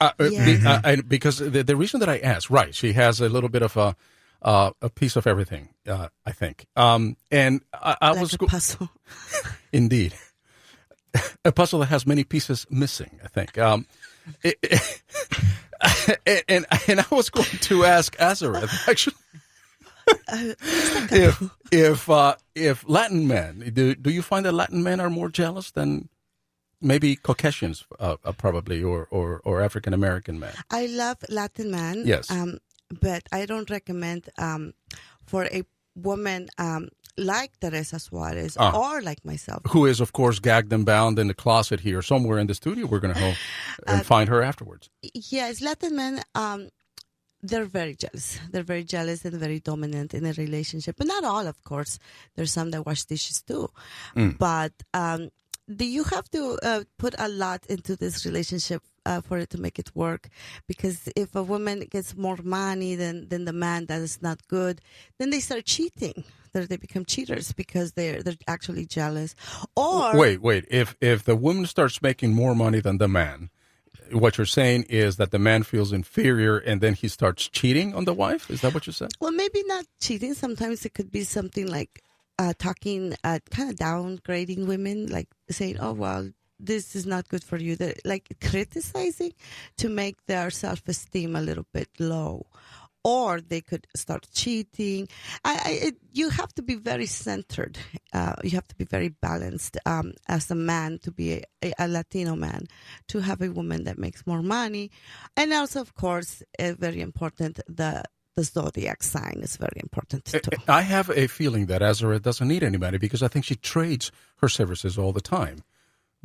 E: Because the reason that I asked, right, she has a little bit of a piece of everything, I think. And I
H: like
E: was
H: a puzzle.
E: Indeed. A puzzle that has many pieces missing, I think. And I was going to ask Azereth, actually, if Latin men, do you find that Latin men are more jealous than maybe Caucasians, probably, or African American men?
H: I love Latin men.
E: Yes.
H: But I don't recommend for a woman like Teresa Suarez or like myself.
E: Who is, of course, gagged and bound in the closet here somewhere in the studio. We're going to go and find her afterwards.
H: Yes, Latin men, they're very jealous. They're very jealous and very dominant in a relationship. But not all, of course. There's some that wash dishes too. But you have to put a lot into this relationship for it to make it work. Because if a woman gets more money than the man, that is not good. Then they start cheating. They become cheaters because they're actually jealous. Or
E: wait. If the woman starts making more money than the man, what you're saying is that the man feels inferior and then he starts cheating on the wife? Is that what you said?
H: Well, maybe not cheating. Sometimes it could be something like talking, kind of downgrading women, like saying, "Oh, well, this is not good for you." Like criticizing to make their self-esteem a little bit low. Or they could start cheating. You have to be very centered. You have to be very balanced as a man, to be a Latino man, to have a woman that makes more money. And also, of course, very important, the zodiac sign is very important too.
E: I have a feeling that Azereth doesn't need anybody because I think she trades her services all the time.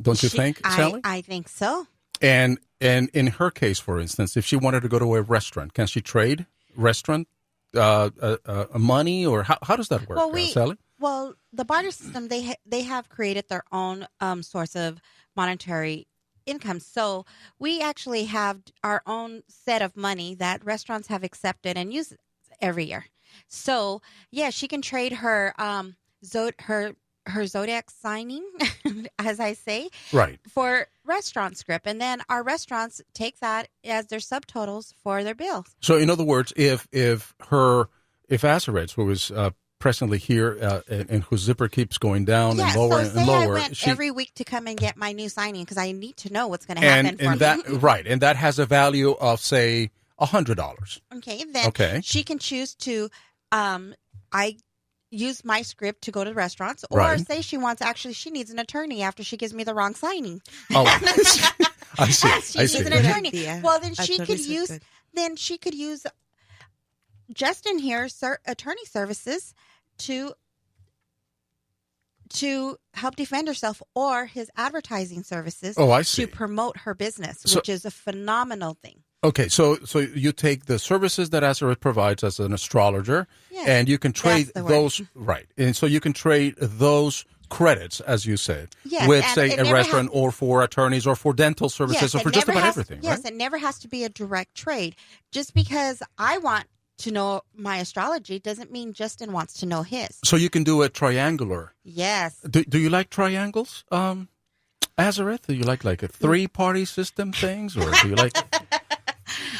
E: Don't you think, Sally?
F: I think so.
E: And in her case, for instance, if she wanted to go to a restaurant, can she trade restaurant money, or how does that work, Sally?
F: Well, the barter system, they have created their own source of monetary income. So we actually have our own set of money that restaurants have accepted and use every year. So yeah, she can trade her her zodiac signing, as I say,
E: right, for
F: restaurant script. And then our restaurants take that as their subtotals for their bills.
E: So in other words, if Azereth, who is presently here and whose zipper keeps going down and lower
F: so say
E: and lower.
F: I went every week to come and get my new signing because I need to know what's going to happen for me.
E: Right, and that has a value of, say, $100.
F: Okay, then she can choose to, I use my script to go to restaurants, or say she needs an attorney after she gives me the wrong signing.
E: Oh, I see.
F: She needs an attorney. Well, then she could use Justin here's attorney services to help defend herself, or his advertising services to promote her business, which is a phenomenal thing.
E: Okay, so you take the services that Azereth provides as an astrologer, and you can trade those, right? And so you can trade those credits, as you said, with, say, a restaurant or for attorneys or for dental services or for just about everything,
F: Yes, it never has to be a direct trade. Just because I want to know my astrology doesn't mean Justin wants to know his.
E: So you can do a triangular.
F: Yes.
E: Do you like triangles, Azereth? Do you like a three-party system things, or do you like...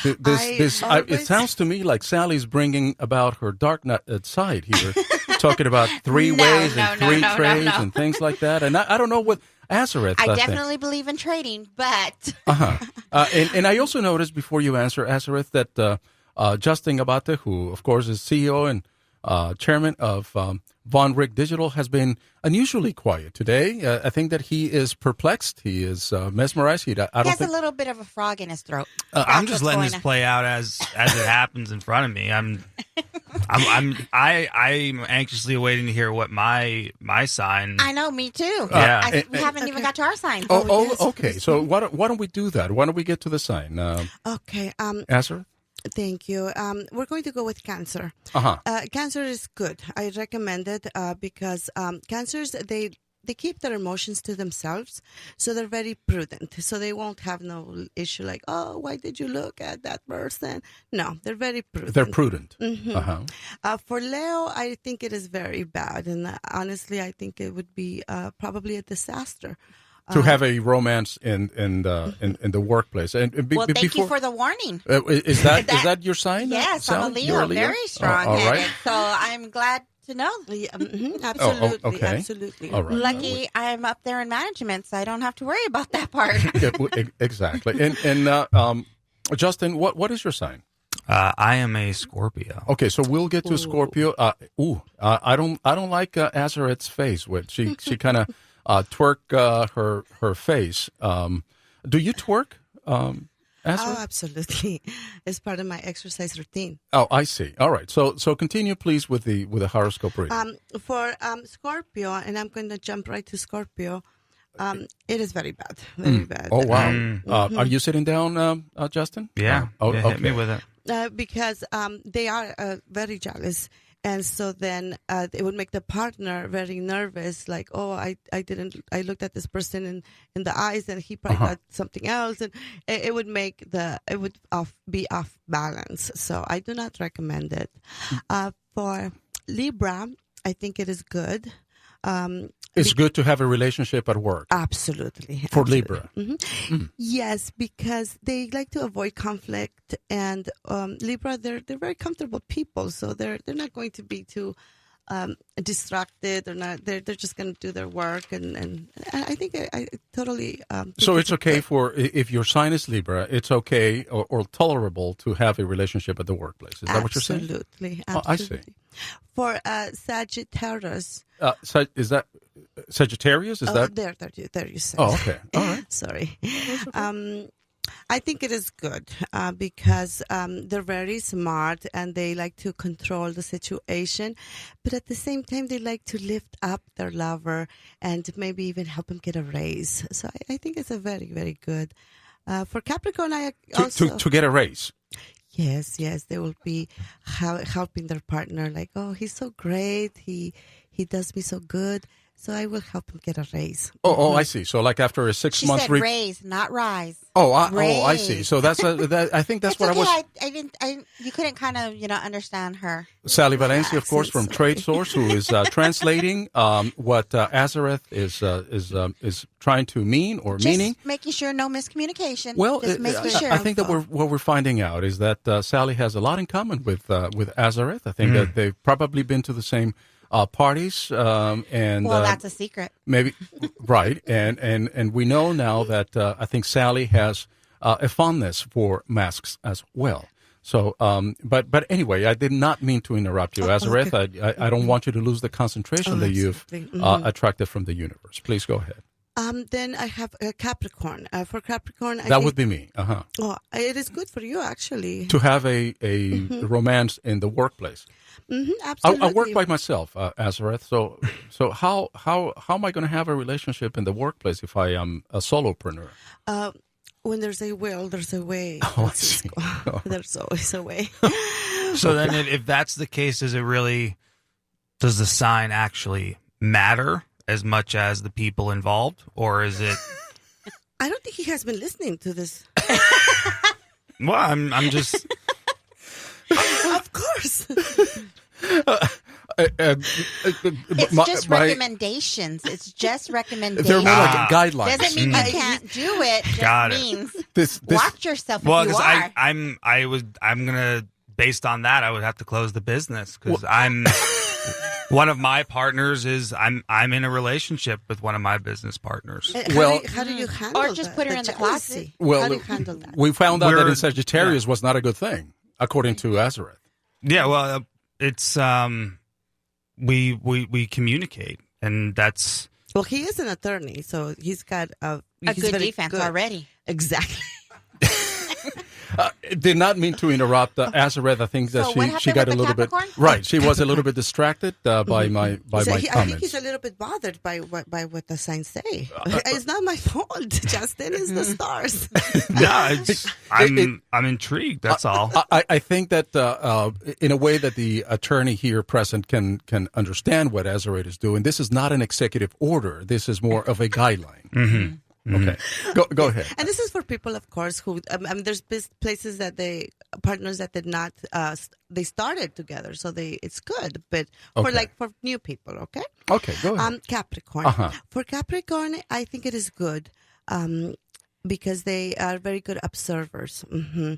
E: It sounds to me like Sally's bringing about her dark side here, talking about three ways and three trades and things like that. And I don't know what Azereth.
F: I definitely believe in trading, but
E: and I also noticed before you answer, Azereth, that Justin Abbate, who of course is CEO and chairman of VonRick Digital, has been unusually quiet today. I think that he is perplexed. He is mesmerized. He has
F: a little bit of a frog in his throat.
G: I'm just letting this play out as it happens in front of me. I'm anxiously waiting to hear what my sign.
F: I know, me too.
G: Yeah,
F: we haven't even got to our sign.
E: Okay. So why don't we do that? Why don't we get to the sign?
H: Okay.
E: Azereth?
H: Thank you. We're going to go with Cancer. Cancer is good. I recommend it because Cancers, they keep their emotions to themselves, so they're very prudent. So they won't have no issue like, oh, why did you look at that person? No, they're very prudent.
E: They're prudent.
H: Mm-hmm. For Leo, I think it is very bad. And honestly, I think it would be probably a disaster.
E: To have a romance in the workplace, and
F: thank you for the warning.
E: Is that your sign?
F: Yes,
E: Sal?
F: I'm a Leo, very strong-headed. So I'm glad to know.
H: Absolutely,
E: okay.
H: Absolutely.
E: All right.
F: Lucky I'm up there in management, so I don't have to worry about that part.
E: Exactly. And Justin, what is your sign?
G: I am a Scorpio.
E: Okay, so we'll get to Scorpio. I don't like Azereth's face. She kind of. Twerk her face. Do you twerk, Azereth?
H: Oh, absolutely. It's part of my exercise routine.
E: Oh, I see. All right. So continue, please, with the horoscope reading.
H: For Scorpio, and I'm going to jump right to Scorpio. It is very bad. Very bad.
E: Oh, wow. Are you sitting down, Justin?
G: Yeah.
E: Okay.
G: Hit me with it.
H: Because they are very jealous. And so then it would make the partner very nervous, like, oh, I looked at this person in the eyes and he probably got something else. And it would be off balance. So I do not recommend it. For Libra, I think it is good.
E: It's good to have a relationship at work.
H: Absolutely.
E: For Libra.
H: Mm-hmm. Yes, because they like to avoid conflict, and Libra, they're very comfortable people, so they're not going to be too distracted or not. They're just going to do their work, and I think I totally.
E: So it's okay if your sign is Libra, it's okay or tolerable to have a relationship at the workplace. Is that what you're saying?
H: Absolutely.
E: Oh, I see.
H: For Sagittarius.
E: Is that Sagittarius? Is that
H: there you say?
E: Oh, okay. All right.
H: Sorry. I think it is good because they're very smart and they like to control the situation, but at the same time they like to lift up their lover and maybe even help him get a raise. So I think it's a very, very good. For Capricorn, I also
E: to get a raise.
H: Yes, they will be helping their partner. Like, oh, he's so great. He does me so good. So I will help him get a raise.
E: Oh, I see. So like after a 6 month.
F: She said raise, not rise.
E: I see. So that's I think that's what
F: okay.
E: I was.
F: I didn't. You couldn't kind of understand her.
E: Sally Valencia, of course, from Trade Source, who is translating what Azereth is trying to mean or meaning.
F: Making sure no miscommunication.
E: Well,
F: just making sure.
E: I think that what we're finding out is that Sally has a lot in common with Azereth. I think that they've probably been to the same parties, and
F: that's a secret.
E: Maybe right, and we know now that I think Sally has a fondness for masks as well. So, but anyway, I did not mean to interrupt you, Azereth. Okay. I don't want you to lose the concentration that you've attracted from the universe. Please go ahead.
H: Then I have a Capricorn. For Capricorn,
E: that would be me.
H: Oh, it is good for you, actually,
E: to have a romance in the workplace.
H: Absolutely.
E: I work by myself, Azereth. So how am I going to have a relationship in the workplace if I am a solopreneur?
H: When there's a will, there's a way.
E: Oh, I see.
H: There's always a way.
G: So then, if that's the case, does the sign actually matter as much as the people involved, or is it?
H: I don't think he has been listening to this.
G: Well, I'm just.
H: Of course.
F: It's just recommendations. It's just recommendations.
E: They're more like guidelines.
F: Doesn't mean you can't do it.
G: Got
F: just
G: it.
F: means
E: this
F: watch yourself.
G: Well,
F: because
G: I'm gonna, based on that, I would have to close the business because I'm. One of my partners is I'm in a relationship with one of my business partners.
H: How do you handle
F: or just put her in the closet?
E: Well,
H: how do you handle that?
E: We found out that in Sagittarius was not a good thing, according to Azereth.
G: Yeah, well, it's we communicate, and that's.
H: Well, he is an attorney, so he's got a
F: good defense already.
H: Exactly.
E: Did not mean to interrupt Azereth. I think that she got a little bit right. She was a little bit distracted by my comments.
H: I think he's a little bit bothered by what the signs say. It's not my fault, Justin. It's the stars.
G: No, I'm intrigued. That's all.
E: I think that in a way that the attorney here present can understand what Azereth is doing. This is not an executive order. This is more of a guideline.
G: Mm-hmm.
E: Okay, go ahead.
H: And this is for people, of course, who there's places that partners that did not they started together, so it's good. But for new people, okay.
E: Okay, go ahead.
H: Capricorn. For Capricorn, I think it is good because they are very good observers. Mm-hmm.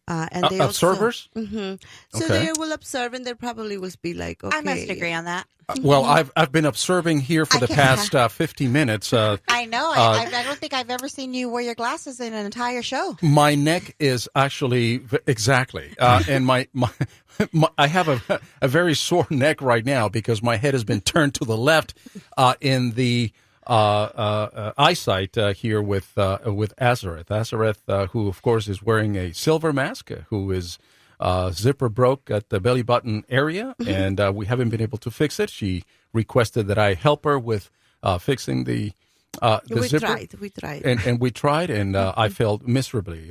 H: And they
E: observers?
H: So they will observe, and they probably will be like, okay.
F: I must agree on that.
E: Well, I've been observing here for the past 50 minutes.
F: I know. I don't think I've ever seen you wear your glasses in an entire show.
E: My neck is actually exactly, and my I have a very sore neck right now because my head has been turned to the left in the eyesight here with Azereth. Azereth, who of course is wearing a silver mask, who is zipper broke at the belly button area, and we haven't been able to fix it. She requested that I help her with fixing the zipper.
H: We tried.
E: And we tried, and I failed miserably,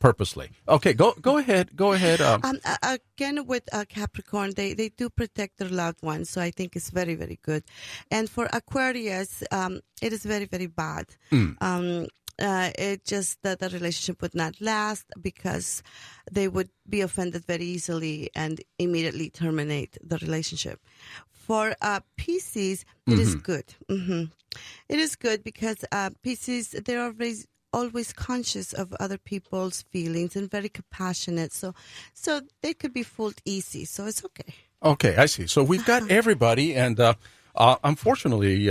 E: purposely. Okay, go ahead.
H: Again, with Capricorn, they do protect their loved ones, so I think it's very, very good. And for Aquarius, it is very, very bad. It just that the relationship would not last because they would be offended very easily and immediately terminate the relationship. For Pisces, it is good. It is good because Pisces, they are always conscious of other people's feelings and very compassionate. So they could be fooled easy. So it's okay.
E: Okay, I see. So we've got everybody, and unfortunately,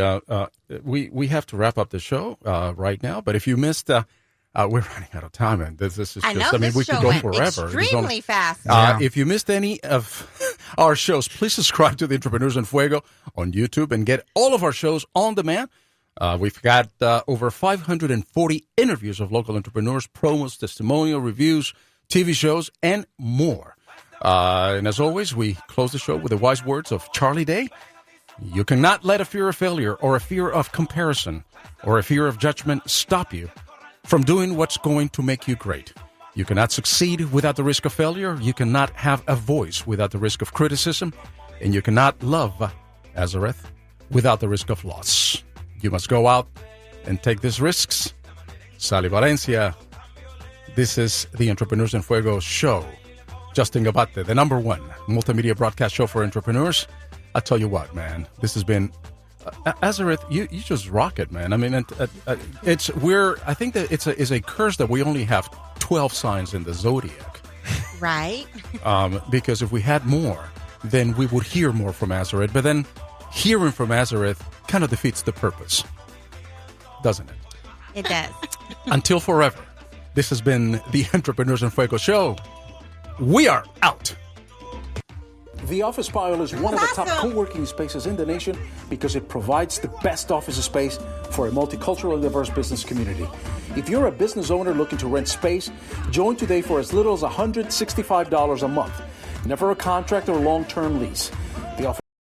E: we have to wrap up the show right now. But if you missed, we're running out of time, and this is just. I mean, we could go forever.
F: Extremely fast.
E: If you missed any of our shows, please subscribe to the Entrepreneurs en Fuego on YouTube and get all of our shows on demand. We've got over 540 interviews of local entrepreneurs, promos, testimonial, reviews, TV shows, and more. And as always, we close the show with the wise words of Charlie Day. You cannot let a fear of failure or a fear of comparison or a fear of judgment stop you from doing what's going to make you great. You cannot succeed without the risk of failure. You cannot have a voice without the risk of criticism. And you cannot love, Azereth, without the risk of loss. You must go out and take these risks. Sally Valencia. This is the Entrepreneurs en Fuego show. Justin Abbate, the number one multimedia broadcast show for entrepreneurs. I tell you what, man, this has been Azereth. You just rock it, man. I mean, I think that it's a curse that we only have 12 signs in the zodiac,
F: right?
E: Because if we had more, then we would hear more from Azereth. But then hearing from Azereth kind of defeats the purpose, doesn't it?
F: It does.
E: Until forever. This has been the Entrepreneurs en Fuego show. We are out.
B: The Office Pile is one of the top co-working spaces in the nation because it provides the best office space for a multicultural and diverse business community. If you're a business owner looking to rent space, join today for as little as $165 a month. Never a contract or long-term lease.